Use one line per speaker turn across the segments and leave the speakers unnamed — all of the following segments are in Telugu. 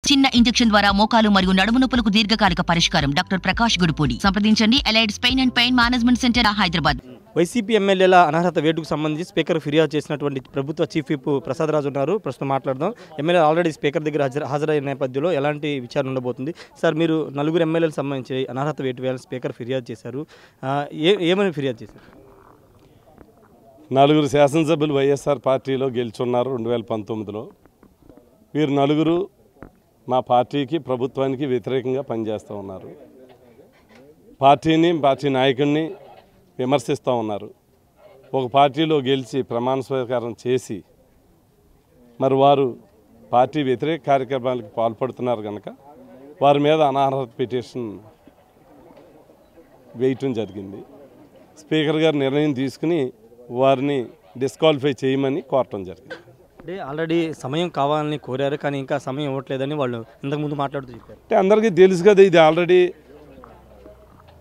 చిన్న ఇంజెక్షన్ ద్వారా మోకాలు మరియు నడుము నొప్పులకు దీర్ఘకాలిక పరిష్కారం. డాక్టర్ ప్రకాష్ గుడిపూడి. సంప్రదించండి. Allied's pain and pain management centre, Hyderabad.
YCP ఎమ్మెల్యేల అనర్హత వేటుకు సంబంధించి స్పీకర్ ఫిర్యాదు చేసినటువంటి ప్రభుత్వ చీఫ్ విప్ ప్రసాద్ రాజు ఉన్నారు. ప్రస్తుతం మాట్లాడదాం. ఎమ్మెల్యే ఆల్రెడీ స్పీకర్ దగ్గర హాజరైన నేపథ్యంలో ఎలాంటి విచారణ ఉండబోతుంది? సార్, మీరు నలుగురు ఎమ్మెల్యేలకు సంబంధించి అనర్హత వేటు వేయాలని స్పీకర్ ఫిర్యాదు చేశారు. ఏమని ఫిర్యాదు చేశారు?
నలుగురు శాసనసభ్యులు వైఎస్ఆర్ పార్టీలో గెలుచున్నారు 2019లో. వీరు నలుగురు మా పార్టీకి, ప్రభుత్వానికి వ్యతిరేకంగా పనిచేస్తూ ఉన్నారు. పార్టీని, పార్టీ నాయకుడిని విమర్శిస్తూ ఉన్నారు. ఒక పార్టీలో గెలిచి ప్రమాణ స్వీకారం చేసి మరి వారు పార్టీ వ్యతిరేక కార్యక్రమాలకు పాల్పడుతున్నారు కనుక వారి మీద అనర్హత పిటిషన్ వేయటం జరిగింది. స్పీకర్ గారు నిర్ణయం తీసుకుని వారిని డిస్క్వాలిఫై చేయమని కోరటం జరిగింది.
అంటే ఆల్రెడీ సమయం కావాలని కోరారు, కానీ ఇంకా సమయం ఇవ్వట్లేదని వాళ్ళు ఇంతకుముందు మాట్లాడుతూ చెప్పారు.
అంటే అందరికీ తెలుసు కదా, ఇది ఆల్రెడీ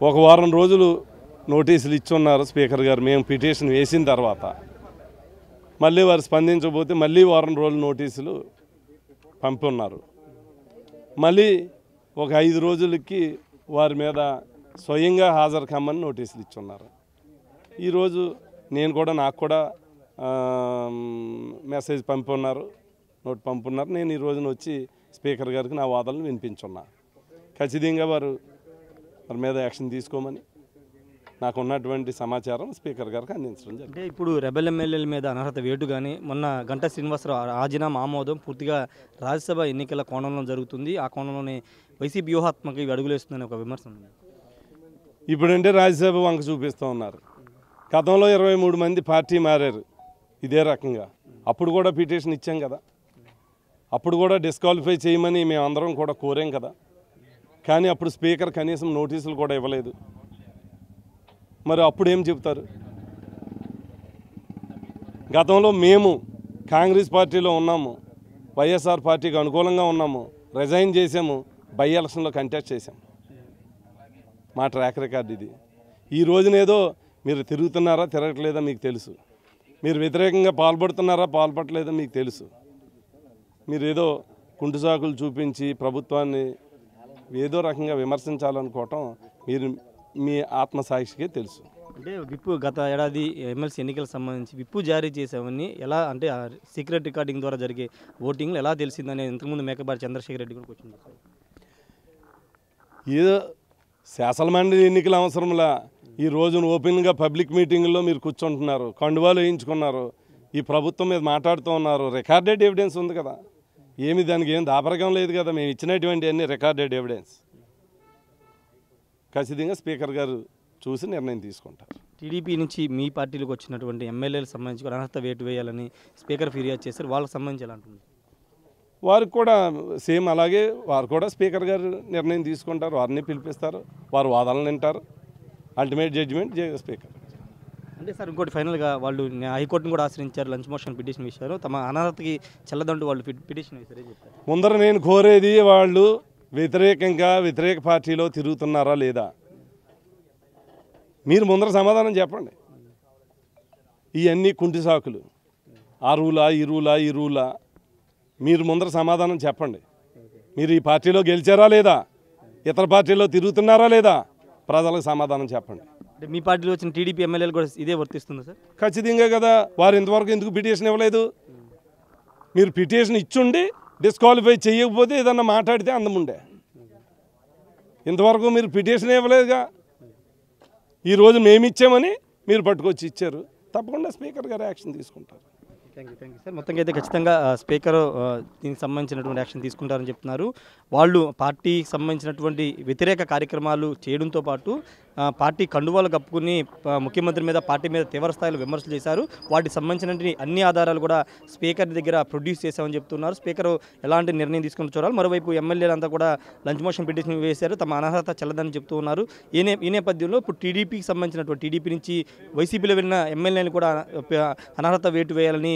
ఒక వారం రోజులు నోటీసులు ఇచ్చున్నారు స్పీకర్ గారు. మేము పిటిషన్ వేసిన తర్వాత మళ్ళీ వారు స్పందించకపోతే మళ్ళీ వారం రోజులు నోటీసులు పంపి ఉన్నారు. మళ్ళీ ఒక 5 రోజులకి వారి మీద స్వయంగా హాజరు కమ్మని నోటీసులు ఇచ్చున్నారు. ఈరోజు నాకు కూడా మెసేజ్ పంపున్నారు, నోట్ పంపున్నారు. నేను ఈ రోజున వచ్చి స్పీకర్ గారికి నా వాదనలు వినిపించున్నా. ఖచ్చితంగా వారి మీద యాక్షన్ తీసుకోమని నాకు ఉన్నటువంటి సమాచారం స్పీకర్ గారికి అందించడం జరిగింది.
అంటే ఇప్పుడు రెబెల్ ఎమ్మెల్యేల మీద అనర్హత వేటు కానీ మొన్న గంటా శ్రీనివాసరావు రాజీనామా ఆమోదం పూర్తిగా రాజ్యసభ ఎన్నికల కోణంలో జరుగుతుంది. ఆ కోణంలోనే వైసీపీ వ్యూహాత్మక అడుగులేస్తుందని ఒక విమర్శ ఉంది.
ఇప్పుడంటే రాజ్యసభ వంక చూపిస్తూ ఉన్నారు. గతంలో 23 మంది పార్టీ మారారు ఇదే రకంగా. అప్పుడు కూడా పిటిషన్ ఇచ్చాం కదా, అప్పుడు కూడా డిస్క్వాలిఫై చేయమని మేమందరం కూడా కోరాం కదా. కానీ అప్పుడు స్పీకర్ కనీసం నోటీసులు కూడా ఇవ్వలేదు. మరి అప్పుడు ఏం చెప్తారు? గతంలో మేము కాంగ్రెస్ పార్టీలో ఉన్నాము, వైఎస్ఆర్ పార్టీకి అనుకూలంగా ఉన్నాము, రిజైన్ చేసాము, బై ఎలక్షన్లో కంటెస్ట్ చేసాము. మా ట్రాక్ రికార్డ్ ఇది. ఈ రోజునేదో మీరు తిరుగుతున్నారా తిరగట్లేదా మీకు తెలుసు, మీరు వ్యతిరేకంగా పాల్పడుతున్నారా పాల్పడలేదా మీకు తెలుసు. మీరు ఏదో కుంటు సాకులు చూపించి ప్రభుత్వాన్ని ఏదో రకంగా విమర్శించాలనుకోవటం మీరు మీ ఆత్మసాక్షికే తెలుసు.
అంటే విప్పు గత ఏడాది ఎమ్మెల్సీ ఎన్నికలకు సంబంధించి విప్పు జారీ చేసామని ఎలా, అంటే సీక్రెట్ రికార్డింగ్ ద్వారా జరిగే ఓటింగ్లో ఎలా తెలిసిందని ఇంతకుముందు మేకపాటి చంద్రశేఖర్ రెడ్డి కూడా క్వశ్చన్ చేశారు.
ఏదో శాసనమండలి ఎన్నికల అవసరంలా ఈ రోజున ఓపెన్గా పబ్లిక్ మీటింగుల్లో మీరు కూర్చుంటున్నారు, కండువాలు వేయించుకున్నారు, ఈ ప్రభుత్వం మీద మాట్లాడుతూ ఉన్నారు. రికార్డెడ్ ఎవిడెన్స్ ఉంది కదా, ఏమి దానికి ఏం దాపరకం లేదు కదా. మేము ఇచ్చినటువంటి అన్ని రికార్డెడ్ ఎవిడెన్స్. ఖచ్చితంగా స్పీకర్ గారు చూసి నిర్ణయం తీసుకుంటారు.
టీడీపీ నుంచి మీ పార్టీలకు వచ్చినటువంటి ఎమ్మెల్యేలకు సంబంధించి అనర్హత వేటు వేయాలని స్పీకర్ ఫిర్యాదు చేశారు. వాళ్ళకి సంబంధించి ఎలా ఉంటుంది?
వారికి కూడా సేమ్ అలాగే వారు కూడా స్పీకర్ గారు నిర్ణయం తీసుకుంటారు, వారిని పిలిపిస్తారు, వారు వాదనలు వింటారు, అల్టిమేట్ జడ్జిమెంట్ స్పీకర్.
అంటే సార్, ఇంకోటి ఫైనల్గా వాళ్ళు హైకోర్టును కూడా ఆశ్రయించారు, లంచ్ మోషన్ పిటిషన్ వేశారు, తమ అనర్హతకి చెల్లదంటూ వాళ్ళు పిటిషన్ వేశారు. చెప్తారు
ముందర నేను కోరేది వాళ్ళు వ్యతిరేక పార్టీలో తిరుగుతున్నారా లేదా మీరు ముందర సమాధానం చెప్పండి. ఇవన్నీ కుంటి సాకులు, ఆ రూలా ఈ రూలా మీరు ముందర సమాధానం చెప్పండి. మీరు ఈ పార్టీలో గెలిచారా లేదా, ఇతర పార్టీలో తిరుగుతున్నారా లేదా, ప్రజలకు సమాధానం చెప్పండి.
అంటే మీ పార్టీలో వచ్చిన టీడీపీ ఎమ్మెల్యేలు కూడా ఇదే వర్తిస్తుంది సార్?
ఖచ్చితంగా కదా. వారు ఇంతవరకు ఎందుకు పిటిషన్ ఇవ్వలేదు? మీరు పిటిషన్ ఇచ్చుండి డిస్క్వాలిఫై చేయకపోతే ఏదన్నా మాట్లాడితే అందముండే. ఇంతవరకు మీరు పిటిషన్ ఇవ్వలేదుగా. ఈరోజు మేమిచ్చామని మీరు పట్టుకొచ్చి ఇచ్చారు. తప్పకుండా స్పీకర్ గారు యాక్షన్ తీసుకుంటారు.
Thank you sir. మొత్తంగా అయితే ఖచ్చితంగా స్పీకర్ దీనికి సంబంధించినటువంటి యాక్షన్ తీసుకుంటారని చెప్తున్నారు. వాళ్ళు పార్టీకి సంబంధించినటువంటి వ్యతిరేక కార్యక్రమాలు చేయడంతో పాటు పార్టీ కండువాలు కప్పుకుని ముఖ్యమంత్రి మీద, పార్టీ మీద తీవ్ర స్థాయిలో విమర్శలు చేశారు. వాటికి సంబంధించినటువంటి అన్ని ఆధారాలు కూడా స్పీకర్ దగ్గర ప్రొడ్యూస్ చేశామని చెప్తున్నారు. స్పీకర్ ఎలాంటి నిర్ణయం తీసుకుని చూడాలి. మరోవైపు ఎమ్మెల్యేలంతా కూడా లంచ్ మోషన్ పిటిషన్ వేశారు, తమ అనర్హత చెల్లదని చెప్తూ ఉన్నారు. ఈ నేపథ్యంలో ఇప్పుడు టీడీపీకి సంబంధించినటువంటి టీడీపీ నుంచి వైసీపీలో వెళ్ళిన ఎమ్మెల్యేని కూడా అనర్హత వేటు వేయాలని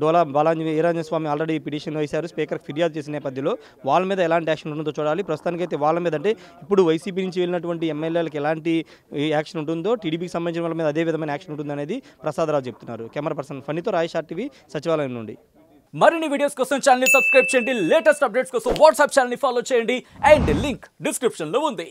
డోలా వీరాంజనేయ స్వామి ఆల్రెడీ పిటిషన్ వేశారు. స్పీకర్ ఫిర్యాదు చేసిన నేపథ్యంలో వాళ్ళ మీద ఎలాంటి యాక్షన్ ఉంటుందో చూడాలి. ప్రస్తుతానికైతే వాళ్ళ మీద, అంటే ఇప్పుడు వైసీపీ నుంచి వెళ్ళినటువంటి ఎమ్మెల్యేలకు ఎలాంటి యాక్షన్ ఉంటుందో, టీడీపీకి సంబంధించిన వాళ్ళ మీద అదే విధమైన యాక్షన్ ఉంటుంది అనేది ప్రసాదరావు చెప్తున్నారు. కెమెరా పర్సన్ ఫణితో రాయేష్ RTV, సచివాలయం నుండి.
మరిన్ని వీడియోస్ కోసం ఛానల్ ని సబ్స్క్రైబ్ చేయండి, లేటెస్ట్ అప్డేట్స్ కోసం వాట్సాప్ ఛానల్ ని ఫాలో చేయండి అండ్ లింక్ డిస్క్రిప్షన్ లో ఉంది.